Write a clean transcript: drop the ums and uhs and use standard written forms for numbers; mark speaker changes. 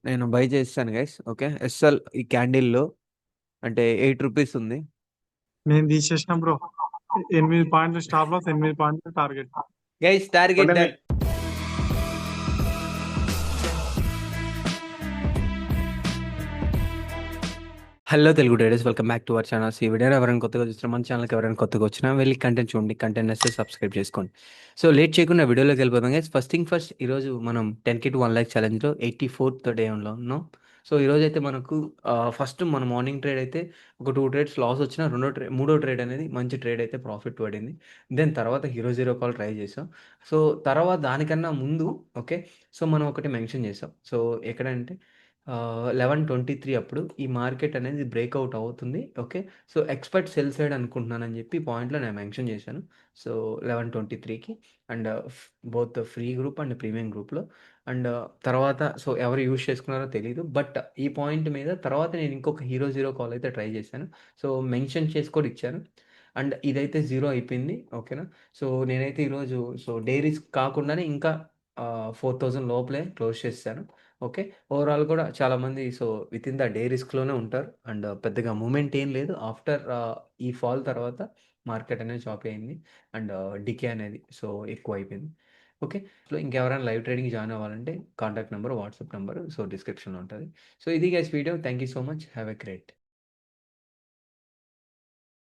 Speaker 1: నేను బై చేస్తాను guys. Okay, SL ఈ క్యాండిల్లో అంటే ₹8 ఉంది.
Speaker 2: నేను తీసేసిన బ్రో. 8 పాయింట్లు స్టాప్ లాస్, 8 పాయింట్లు టార్గెట్.
Speaker 1: గైస్ టార్గెట్
Speaker 2: కొట్టండి.
Speaker 1: Done. Hello Telugu traders, welcome back to our channel. ఈ వీడియో ఎవరైనా కొత్తగా చూస్తున్నా మన ఛానల్కి ఎవరైనా కొత్తగా వచ్చినా వెళ్ళి కంటెంట్ చూడండి, కంటెంట్ వస్తే సబ్స్క్రైబ్ చేసుకోండి. సో లేట్ చేయకుండా వీడియోలోకి వెళ్ళిపోతాం గైస్. ఫస్ట్ థింగ్ ఫస్ట్, ఈరోజు మనం 10K to 1 lakh ఛాలెంజ్లో 84th డేలో ఉన్నాం. సో ఈరోజు అయితే మనకు ఫస్ట్ మన మార్నింగ్ ట్రేడ్ అయితే ఒక 2 ట్రేడ్స్ లాస్ వచ్చిన, మూడో ట్రేడ్ అనేది మంచి ట్రేడ్ అయితే ప్రాఫిట్ పడింది. దెన్ తర్వాత హీరో జీరో కాల్ ట్రై చేసాం. సో తర్వాత దానికన్నా ముందు ఓకే, సో మనం ఒకటి మెన్షన్ చేసాం. సో ఎక్కడంటే 11:23 అప్పుడు ఈ మార్కెట్ అనేది బ్రేక్అవుట్ అవుతుంది. Okay, so expert sell side అనుకుంటున్నానని చెప్పి పాయింట్‌లో నేను మెన్షన్ చేశాను. సో 11:23కి and both free group and premium గ్రూప్‌లో అండ్ తర్వాత సో ఎవరు యూజ్ చేసుకున్నారో తెలీదు. బట్ ఈ పాయింట్ మీద తర్వాత నేను ఇంకొక హీరో జీరో కాల్ అయితే ట్రై చేశాను. సో మెన్షన్ చేసి కూడా ఇచ్చాను. అండ్ ఇదైతే జీరో అయిపోయింది. ఓకేనా. సో నేనైతే ఈరోజు సో డే రిస్క్ కాకుండానే ఇంకా 4,000 లోపలే క్లోజ్ చేసేసాను. ఓకే. ఓవరాల్ కూడా చాలామంది సో వితిన్ ద డే రిస్క్‌లోనే ఉంటారు. అండ్ పెద్దగా మూవ్‌మెంట్ ఏం లేదు. ఆఫ్టర్ ఈ ఫాల్ తర్వాత మార్కెట్ అనేది చాపీ అయింది. అండ్ డికే అనేది సో ఎక్కువైపోయింది. ఓకే. సో ఇంకెవరైనా లైవ్ ట్రేడింగ్ జాయిన్ అవ్వాలంటే contact number, WhatsApp number so డిస్క్రిప్షన్‌లో ఉంటది. సో ఇది guys video. Thank you so much. Have a great day.